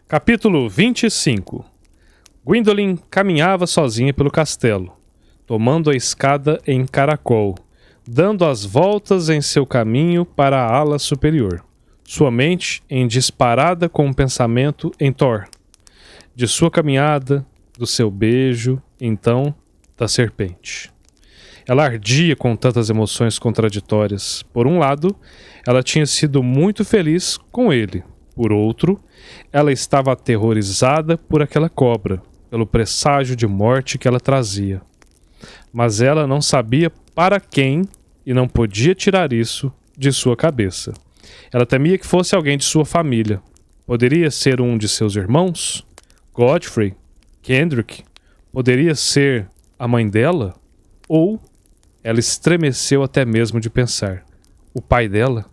Capítulo 25. Gwyndolin caminhava sozinha pelo castelo, tomando a escada em caracol, dando as voltas em seu caminho para a ala superior, sua mente em disparada com um pensamento em Thor, de sua caminhada, do seu beijo, então, da serpente. Ela ardia com tantas emoções contraditórias. Por um lado, ela tinha sido muito feliz com ele. Por outro, ela estava aterrorizada por aquela cobra, pelo presságio de morte que ela trazia. Mas ela não sabia para quem e não podia tirar isso de sua cabeça. Ela temia que fosse alguém de sua família. Poderia ser um de seus irmãos? Godfrey? Kendrick? Poderia ser a mãe dela? Ou ela estremeceu até mesmo de pensar: o pai dela?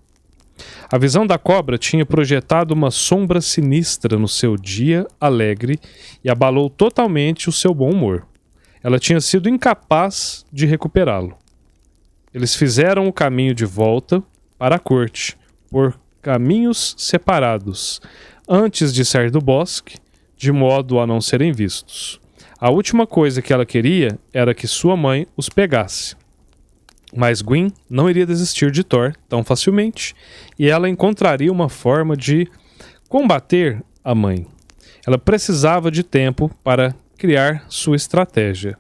A visão da cobra tinha projetado uma sombra sinistra no seu dia alegre e abalou totalmente o seu bom humor. Ela tinha sido incapaz de recuperá-lo. Eles fizeram o caminho de volta para a corte, por caminhos separados, antes de sair do bosque, de modo a não serem vistos. A última coisa que ela queria era que sua mãe os pegasse. Mas Gwyn não iria desistir de Thor tão facilmente, e ela encontraria uma forma de combater a mãe. Ela precisava de tempo para criar sua estratégia.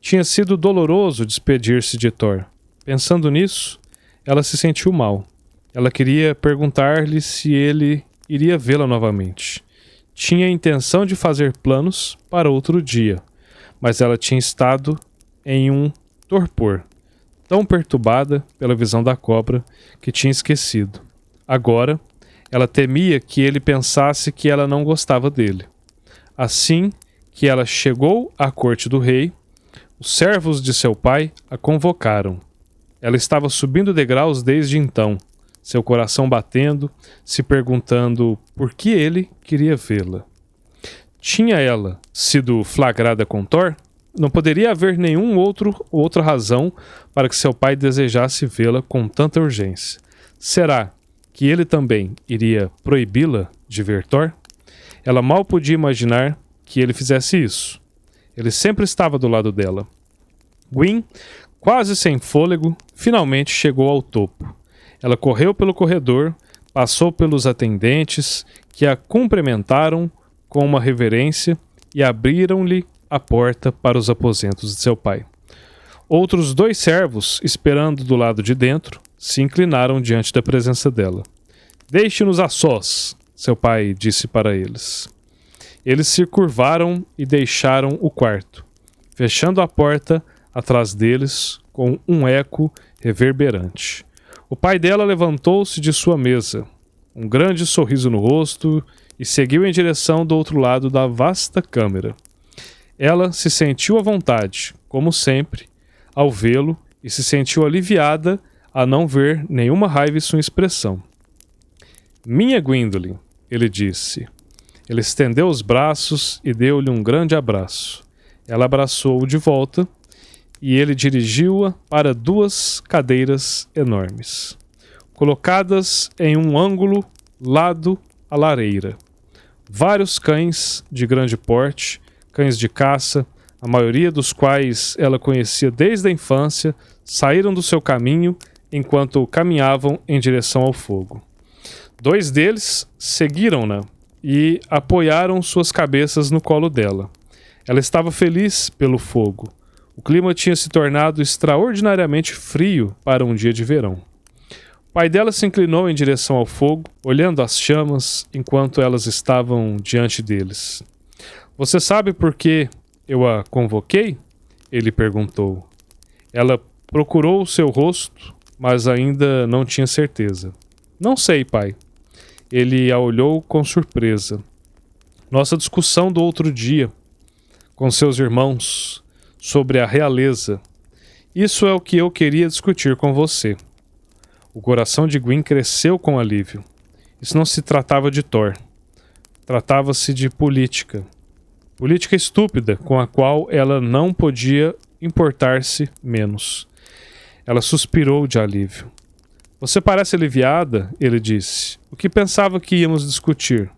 Tinha sido doloroso despedir-se de Thor. Pensando nisso, ela se sentiu mal. Ela queria perguntar-lhe se ele iria vê-la novamente. Tinha a intenção de fazer planos para outro dia, mas ela tinha estado em um torpor, tão perturbada pela visão da cobra que tinha esquecido. Agora, ela temia que ele pensasse que ela não gostava dele. Assim que ela chegou à corte do rei, os servos de seu pai a convocaram. Ela estava subindo degraus desde então, seu coração batendo, se perguntando por que ele queria vê-la. Tinha ela sido flagrada com Thor? Não poderia haver outra razão para que seu pai desejasse vê-la com tanta urgência. Será que ele também iria proibi-la de ver Thor? Ela mal podia imaginar que ele fizesse isso. Ele sempre estava do lado dela. Gwyn, quase sem fôlego, finalmente chegou ao topo. Ela correu pelo corredor, passou pelos atendentes, que a cumprimentaram com uma reverência e abriram-lhe a porta para os aposentos de seu pai. Outros 2 servos, esperando do lado de dentro, se inclinaram diante da presença dela. "Deixe-nos a sós", seu pai disse para eles. Eles se curvaram e deixaram o quarto, fechando a porta atrás deles com um eco reverberante. O pai dela levantou-se de sua mesa, um grande sorriso no rosto, e seguiu em direção do outro lado da vasta câmara. Ela se sentiu à vontade, como sempre, ao vê-lo, e se sentiu aliviada a não ver nenhuma raiva em sua expressão. "Minha Gwyndolin", ele disse. Ele estendeu os braços e deu-lhe um grande abraço. Ela abraçou-o de volta, e ele dirigiu-a para 2 cadeiras enormes, colocadas em um ângulo lado à lareira. Vários cães de grande porte, cães de caça, a maioria dos quais ela conhecia desde a infância, saíram do seu caminho enquanto caminhavam em direção ao fogo. 2 deles seguiram-na e apoiaram suas cabeças no colo dela. Ela estava feliz pelo fogo. O clima tinha se tornado extraordinariamente frio para um dia de verão. O pai dela se inclinou em direção ao fogo, olhando as chamas enquanto elas estavam diante deles. "Você sabe por que eu a convoquei?" ele perguntou. Ela procurou o seu rosto, mas ainda não tinha certeza. "Não sei, pai." Ele a olhou com surpresa. "Nossa discussão do outro dia, com seus irmãos, sobre a realeza. Isso é o que eu queria discutir com você." O coração de Gwyn cresceu com alívio. Isso não se tratava de Thor. Tratava-se de política. Política estúpida com a qual ela não podia importar-se menos. Ela suspirou de alívio. "Você parece aliviada", ele disse. "O que pensava que íamos discutir?"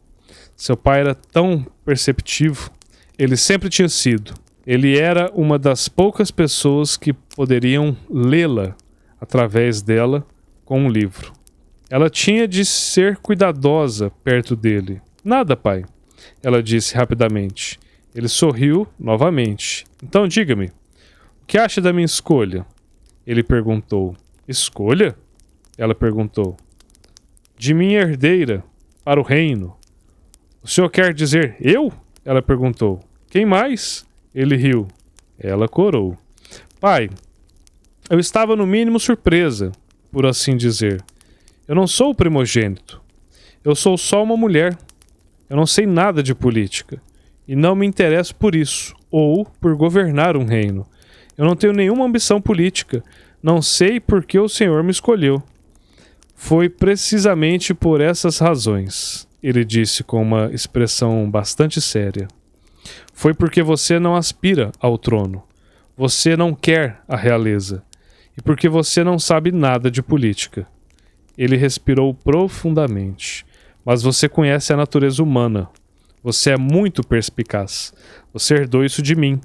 Seu pai era tão perceptivo. Ele sempre tinha sido. Ele era uma das poucas pessoas que poderiam lê-la através dela com um livro. Ela tinha de ser cuidadosa perto dele. Nada, pai, ela disse rapidamente. Ele sorriu novamente. Então diga-me, o que acha da minha escolha? Ele perguntou. Escolha? Ela perguntou. De minha herdeira para o reino. O senhor quer dizer eu? Ela perguntou. Quem mais? Ele riu. Ela corou. Pai, eu estava no mínimo surpresa, por assim dizer. Eu não sou o primogênito. Eu sou só uma mulher. Eu não sei nada de política. E não me interesso por isso, ou por governar um reino. Eu não tenho nenhuma ambição política. Não sei por que o Senhor me escolheu. Foi precisamente por essas razões, ele disse com uma expressão bastante séria. Foi porque você não aspira ao trono. Você não quer a realeza. E porque você não sabe nada de política. Ele respirou profundamente. Mas você conhece a natureza humana. Você é muito perspicaz. Você herdou isso de mim.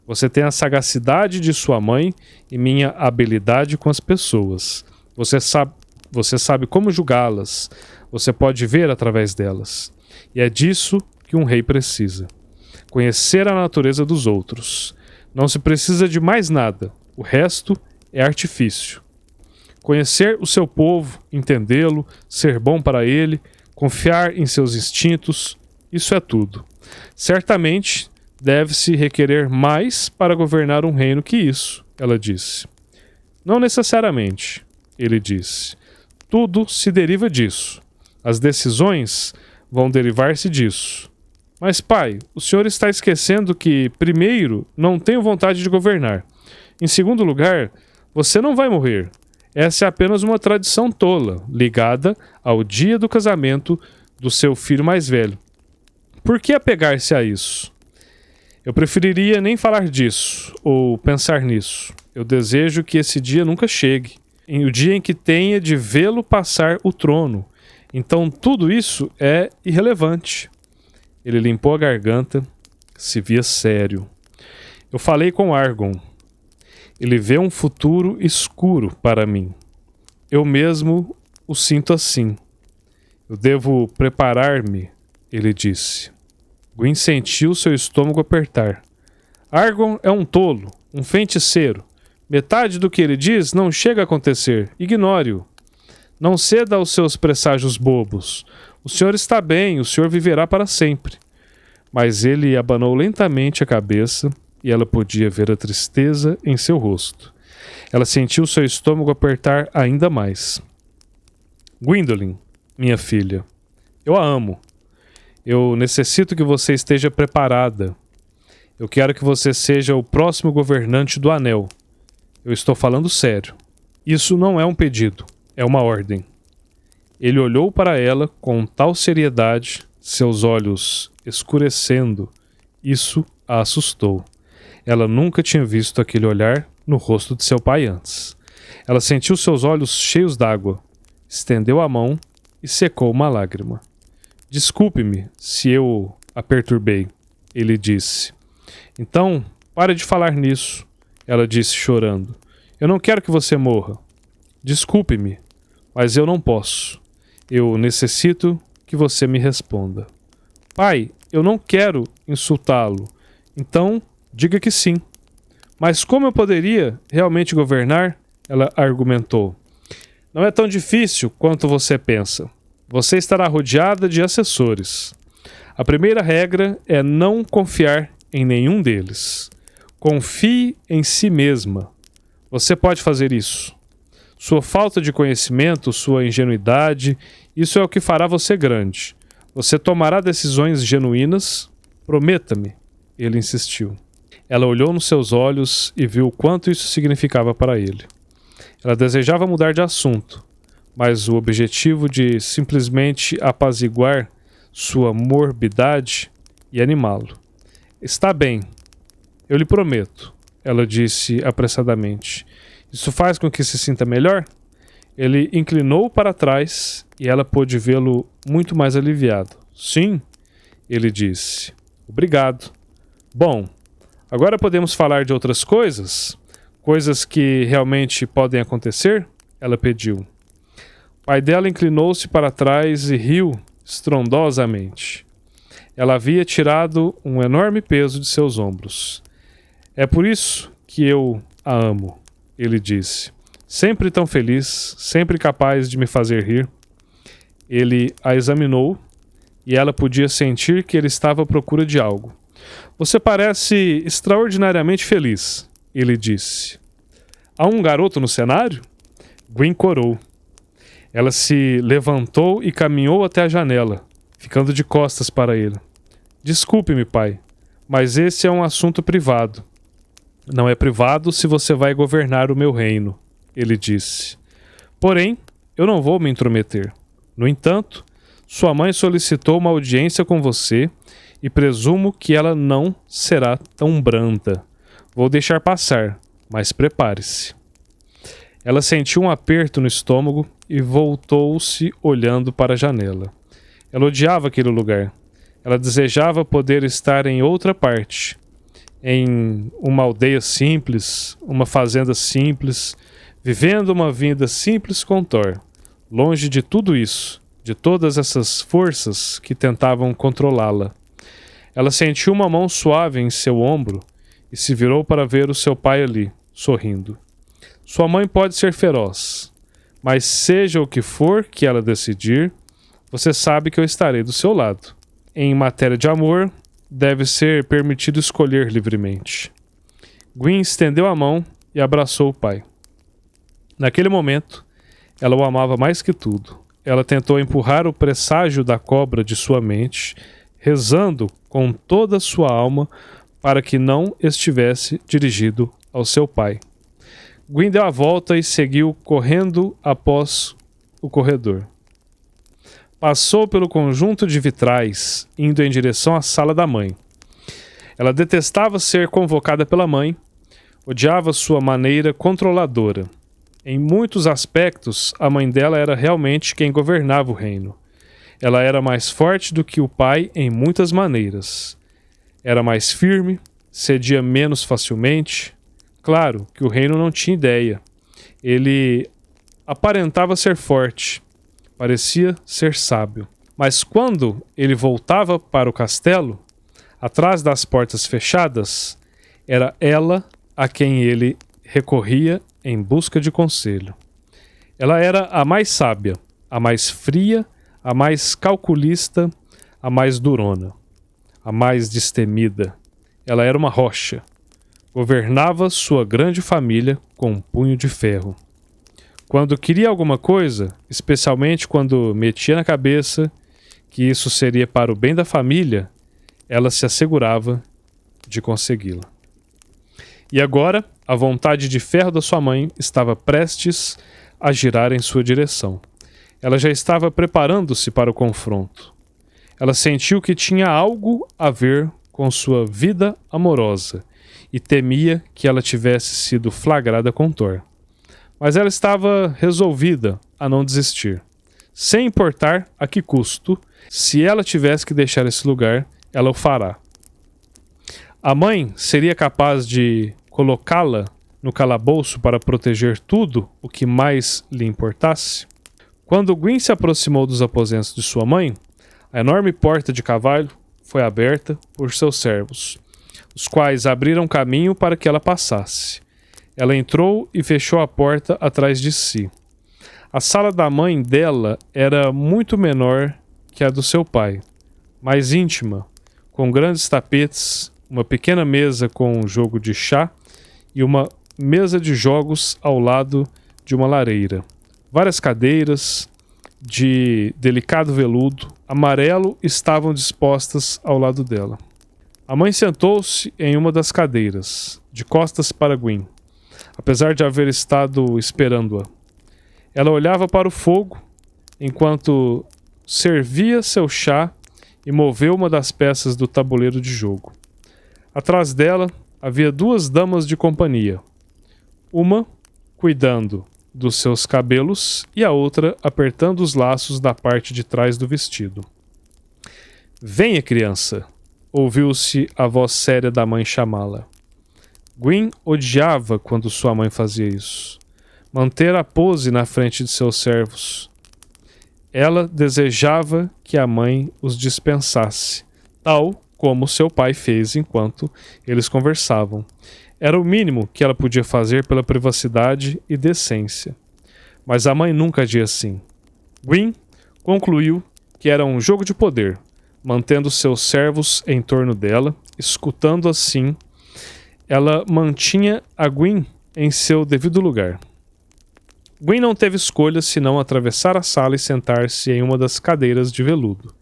Você tem a sagacidade de sua mãe e minha habilidade com as pessoas. Você sabe como julgá-las. Você pode ver através delas. E é disso que um rei precisa. Conhecer a natureza dos outros. Não se precisa de mais nada. O resto é artifício. Conhecer o seu povo, entendê-lo, ser bom para ele, confiar em seus instintos, isso é tudo. Certamente deve-se requerer mais para governar um reino que isso, ela disse. Não necessariamente, ele disse. Tudo se deriva disso. As decisões vão derivar-se disso. Mas, pai, o senhor está esquecendo que, primeiro, não tenho vontade de governar. Em segundo lugar, você não vai morrer. Essa é apenas uma tradição tola, ligada ao dia do casamento do seu filho mais velho. Por que apegar-se a isso? Eu preferiria nem falar disso, ou pensar nisso. Eu desejo que esse dia nunca chegue, o dia em que tenha de vê-lo passar o trono. Então tudo isso é irrelevante. Ele limpou a garganta, se via sério. Eu falei com Argon. Ele vê um futuro escuro para mim. Eu mesmo o sinto assim. Eu devo preparar-me, ele disse. Gwyn sentiu seu estômago apertar. Argon é um tolo, um feiticeiro. Metade do que ele diz não chega a acontecer. Ignore-o. Não ceda aos seus presságios bobos. O senhor está bem, o senhor viverá para sempre. Mas ele abanou lentamente a cabeça e ela podia ver a tristeza em seu rosto. Ela sentiu seu estômago apertar ainda mais. Gwyndolin, minha filha, eu a amo. Eu necessito que você esteja preparada. Eu quero que você seja o próximo governante do Anel. Eu estou falando sério. Isso não é um pedido, é uma ordem. Ele olhou para ela com tal seriedade, seus olhos escurecendo. Isso a assustou. Ela nunca tinha visto aquele olhar no rosto de seu pai antes. Ela sentiu seus olhos cheios d'água, estendeu a mão e secou uma lágrima. Desculpe-me se eu a perturbei, ele disse. Então, pare de falar nisso, ela disse chorando. Eu não quero que você morra. Desculpe-me, mas eu não posso. Eu necessito que você me responda. Pai, eu não quero insultá-lo. Então, diga que sim. Mas como eu poderia realmente governar? Ela argumentou. Não é tão difícil quanto você pensa. Você estará rodeada de assessores. A primeira regra é não confiar em nenhum deles. Confie em si mesma. Você pode fazer isso. Sua falta de conhecimento, sua ingenuidade, isso é o que fará você grande. Você tomará decisões genuínas? Prometa-me, ele insistiu. Ela olhou nos seus olhos e viu o quanto isso significava para ele. Ela desejava mudar de assunto, mas o objetivo de simplesmente apaziguar sua morbidade e animá-lo. Está bem, eu lhe prometo, ela disse apressadamente. Isso faz com que se sinta melhor? Ele inclinou para trás e ela pôde vê-lo muito mais aliviado. Sim, ele disse. Obrigado. Bom, agora podemos falar de outras coisas? Coisas que realmente podem acontecer? Ela pediu. O pai dela inclinou-se para trás e riu estrondosamente. Ela havia tirado um enorme peso de seus ombros. É por isso que eu a amo, ele disse. Sempre tão feliz, sempre capaz de me fazer rir. Ele a examinou e ela podia sentir que ele estava à procura de algo. Você parece extraordinariamente feliz, ele disse. Há um garoto no cenário? Gwen corou. Ela se levantou e caminhou até a janela, ficando de costas para ele. Desculpe-me, pai, mas esse é um assunto privado. Não é privado se você vai governar o meu reino, ele disse. Porém, eu não vou me intrometer. No entanto, sua mãe solicitou uma audiência com você e presumo que ela não será tão branda. Vou deixar passar, mas prepare-se. Ela sentiu um aperto no estômago e voltou-se olhando para a janela. Ela odiava aquele lugar. Ela desejava poder estar em outra parte, em uma aldeia simples, uma fazenda simples, vivendo uma vida simples com Thor, longe de tudo isso, de todas essas forças que tentavam controlá-la. Ela sentiu uma mão suave em seu ombro e se virou para ver o seu pai ali, sorrindo. Sua mãe pode ser feroz, mas seja o que for que ela decidir, você sabe que eu estarei do seu lado. Em matéria de amor, deve ser permitido escolher livremente. Gwen estendeu a mão e abraçou o pai. Naquele momento, ela o amava mais que tudo. Ela tentou empurrar o presságio da cobra de sua mente, rezando com toda a sua alma para que não estivesse dirigido ao seu pai. Gwen deu a volta e seguiu correndo após o corredor. Passou pelo conjunto de vitrais, indo em direção à sala da mãe. Ela detestava ser convocada pela mãe, odiava sua maneira controladora. Em muitos aspectos, a mãe dela era realmente quem governava o reino. Ela era mais forte do que o pai em muitas maneiras. Era mais firme, cedia menos facilmente. Claro que o reino não tinha ideia. Ele aparentava ser forte, parecia ser sábio. Mas quando ele voltava para o castelo, atrás das portas fechadas, era ela a quem ele recorria em busca de conselho. Ela era a mais sábia, a mais fria, a mais calculista, a mais durona, a mais destemida. Ela era uma rocha. Governava sua grande família com um punho de ferro. Quando queria alguma coisa, especialmente quando metia na cabeça que isso seria para o bem da família, ela se assegurava de consegui-la. E agora, a vontade de ferro da sua mãe estava prestes a girar em sua direção. Ela já estava preparando-se para o confronto. Ela sentiu que tinha algo a ver com sua vida amorosa e temia que ela tivesse sido flagrada com Thor. Mas ela estava resolvida a não desistir. Sem importar a que custo, se ela tivesse que deixar esse lugar, ela o fará. A mãe seria capaz de colocá-la no calabouço para proteger tudo o que mais lhe importasse? Quando Gwen se aproximou dos aposentos de sua mãe, a enorme porta de carvalho foi aberta por seus servos, os quais abriram caminho para que ela passasse. Ela entrou e fechou a porta atrás de si. A sala da mãe dela era muito menor que a do seu pai, mais íntima, com grandes tapetes, uma pequena mesa com um jogo de chá e uma mesa de jogos ao lado de uma lareira. Várias cadeiras de delicado veludo amarelo estavam dispostas ao lado dela. A mãe sentou-se em uma das cadeiras, de costas para Gwen, apesar de haver estado esperando-a. Ela olhava para o fogo enquanto servia seu chá e moveu uma das peças do tabuleiro de jogo. Atrás dela havia duas damas de companhia, uma cuidando dos seus cabelos e a outra apertando os laços da parte de trás do vestido. Venha, criança! Ouviu-se a voz séria da mãe chamá-la. Gwyn odiava quando sua mãe fazia isso. Manter a pose na frente de seus servos. Ela desejava que a mãe os dispensasse, tal como seu pai fez enquanto eles conversavam. Era o mínimo que ela podia fazer pela privacidade e decência. Mas a mãe nunca agia assim. Gwyn concluiu que era um jogo de poder, mantendo seus servos em torno dela, escutando assim. Ela mantinha a Gwyn em seu devido lugar. Gwyn não teve escolha senão atravessar a sala e sentar-se em uma das cadeiras de veludo,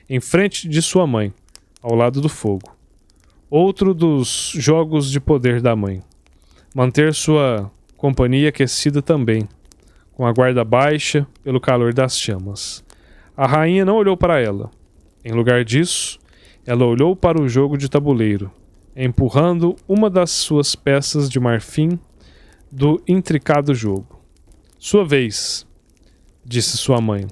em frente de sua mãe, ao lado do fogo. Outro dos jogos de poder da mãe. Manter sua companhia aquecida também, com a guarda baixa pelo calor das chamas. A rainha não olhou para ela. Em lugar disso, ela olhou para o jogo de tabuleiro, empurrando uma das suas peças de marfim do intricado jogo. Sua vez, disse sua mãe.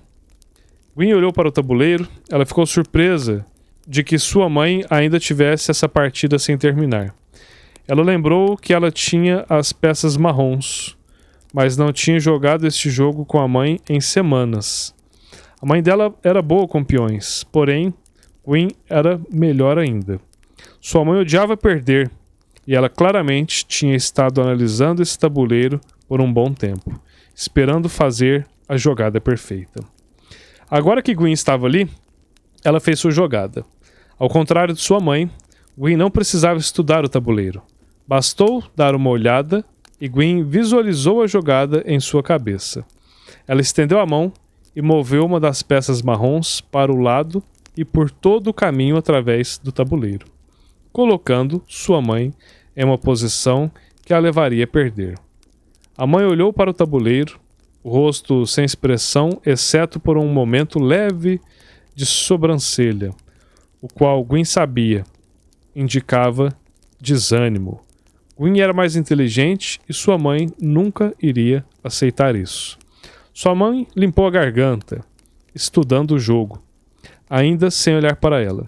Gwyn olhou para o tabuleiro. Ela ficou surpresa de que sua mãe ainda tivesse essa partida sem terminar. Ela lembrou que ela tinha as peças marrons, mas não tinha jogado este jogo com a mãe em semanas. A mãe dela era boa com peões, porém, Gwyn era melhor ainda. Sua mãe odiava perder, e ela claramente tinha estado analisando esse tabuleiro por um bom tempo, esperando fazer a jogada perfeita. Agora que Gwyn estava ali, ela fez sua jogada. Ao contrário de sua mãe, Gwyn não precisava estudar o tabuleiro. Bastou dar uma olhada e Gwyn visualizou a jogada em sua cabeça. Ela estendeu a mão e moveu uma das peças marrons para o lado e por todo o caminho através do tabuleiro, colocando sua mãe em uma posição que a levaria a perder. A mãe olhou para o tabuleiro, o rosto sem expressão, exceto por um momento leve de sobrancelha, o qual Gwyn sabia, indicava desânimo. Gwyn era mais inteligente e sua mãe nunca iria aceitar isso. Sua mãe limpou a garganta, estudando o jogo, ainda sem olhar para ela.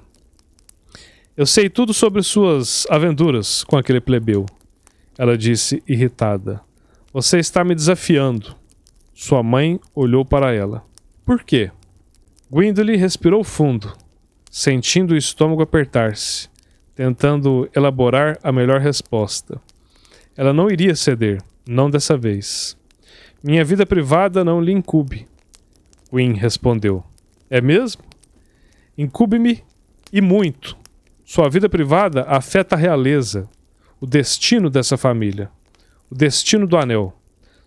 Eu sei tudo sobre suas aventuras com aquele plebeu, ela disse irritada. Você está me desafiando. Sua mãe olhou para ela. Por quê? Gwyndolin respirou fundo, sentindo o estômago apertar-se, tentando elaborar a melhor resposta. Ela não iria ceder, não dessa vez. Minha vida privada não lhe incumbe, Gwyn respondeu. É mesmo? Incumbe-me e muito. Sua vida privada afeta a realeza, o destino dessa família. O destino do anel.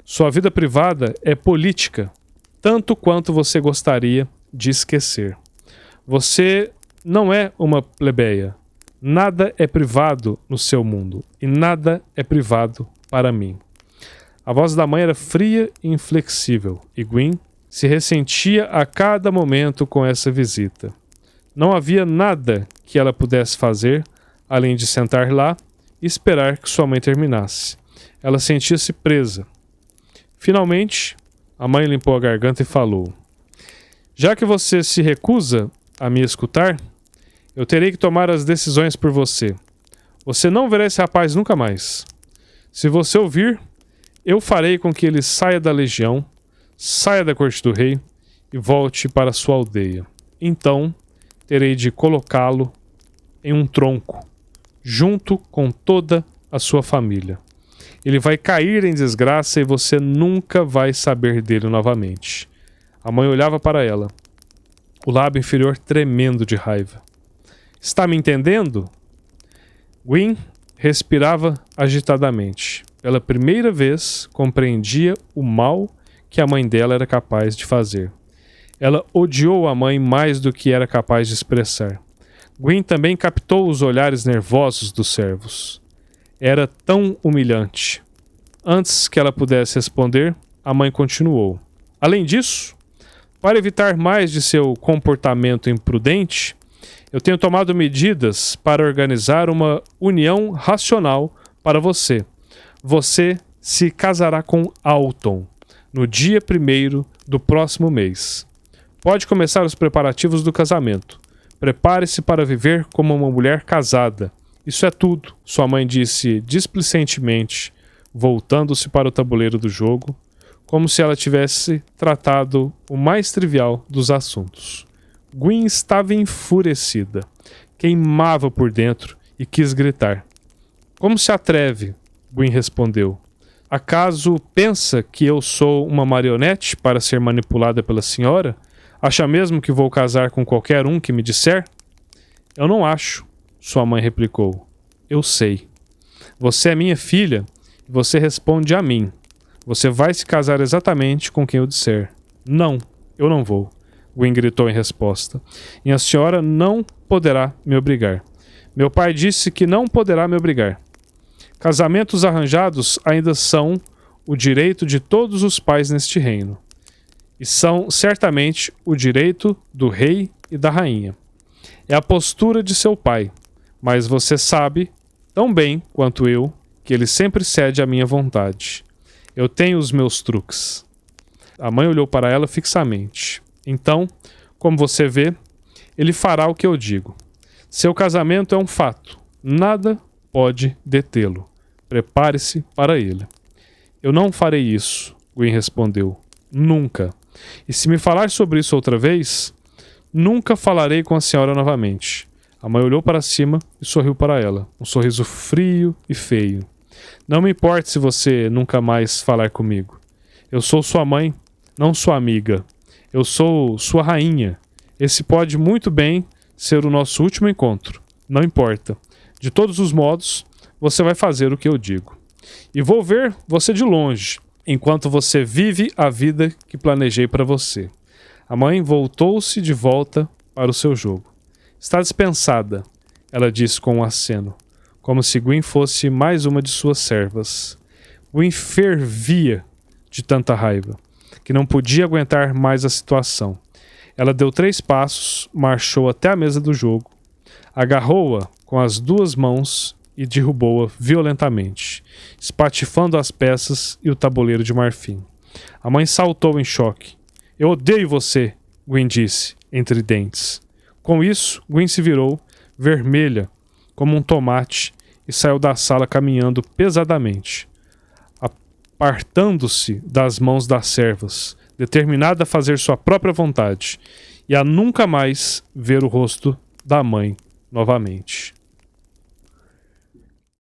Sua vida privada é política, tanto quanto você gostaria de esquecer. Você não é uma plebeia. Nada é privado no seu mundo, e nada é privado para mim. A voz da mãe era fria e inflexível, e Gwyn se ressentia a cada momento com essa visita. Não havia nada que ela pudesse fazer, além de sentar lá e esperar que sua mãe terminasse. Ela sentia-se presa. Finalmente, a mãe limpou a garganta e falou: já que você se recusa a me escutar, eu terei que tomar as decisões por você. Você não verá esse rapaz nunca mais. Se você ouvir, eu farei com que ele saia da legião, saia da corte do rei e volte para sua aldeia. Então, terei de colocá-lo em um tronco, junto com toda a sua família. Ele vai cair em desgraça e você nunca vai saber dele novamente. A mãe olhava para ela, o lábio inferior tremendo de raiva. Está me entendendo? Gwyn respirava agitadamente. Pela primeira vez, compreendia o mal que a mãe dela era capaz de fazer. Ela odiou a mãe mais do que era capaz de expressar. Gwyn também captou os olhares nervosos dos servos. Era tão humilhante. Antes que ela pudesse responder, a mãe continuou. Além disso, para evitar mais de seu comportamento imprudente, eu tenho tomado medidas para organizar uma união racional para você. Você se casará com Alton no dia 1º do próximo mês. Pode começar os preparativos do casamento. Prepare-se para viver como uma mulher casada. Isso é tudo, sua mãe disse displicentemente, voltando-se para o tabuleiro do jogo, como se ela tivesse tratado o mais trivial dos assuntos. Gwyn estava enfurecida, queimava por dentro e quis gritar. Como se atreve? Gwyn respondeu. Acaso pensa que eu sou uma marionete para ser manipulada pela senhora? Acha mesmo que vou casar com qualquer um que me disser? Eu não acho, sua mãe replicou. Eu sei. Você é minha filha e você responde a mim. Você vai se casar exatamente com quem eu disser. Não, eu não vou, Gwyn gritou em resposta. E a senhora não poderá me obrigar. Meu pai disse que não poderá me obrigar. Casamentos arranjados ainda são o direito de todos os pais neste reino. E são certamente o direito do rei e da rainha. É a postura de seu pai, mas você sabe, tão bem quanto eu, que ele sempre cede à minha vontade. Eu tenho os meus truques. A mãe olhou para ela fixamente. Então, como você vê, ele fará o que eu digo. Seu casamento é um fato. Nada pode detê-lo. Prepare-se para ele. Eu não farei isso, Gwyn respondeu. Nunca. E se me falar sobre isso outra vez, nunca falarei com a senhora novamente. A mãe olhou para cima e sorriu para ela. Um sorriso frio e feio. Não me importa se você nunca mais falar comigo. Eu sou sua mãe, não sua amiga. Eu sou sua rainha. Esse pode muito bem ser o nosso último encontro. Não importa. De todos os modos, você vai fazer o que eu digo. E vou ver você de longe, enquanto você vive a vida que planejei para você. A mãe voltou-se de volta para o seu jogo. Está dispensada, ela disse com um aceno, como se Gwyn fosse mais uma de suas servas. Gwyn fervia de tanta raiva, que não podia aguentar mais a situação. Ela deu 3 passos, marchou até a mesa do jogo, agarrou-a com as 2 mãos e derrubou-a violentamente, espatifando as peças e o tabuleiro de marfim. A mãe saltou em choque. Eu odeio você, Gwyn disse, entre dentes. Com isso, Gwyn se virou, vermelha, como um tomate, e saiu da sala caminhando pesadamente, apartando-se das mãos das servas, determinada a fazer sua própria vontade, e a nunca mais ver o rosto da mãe novamente.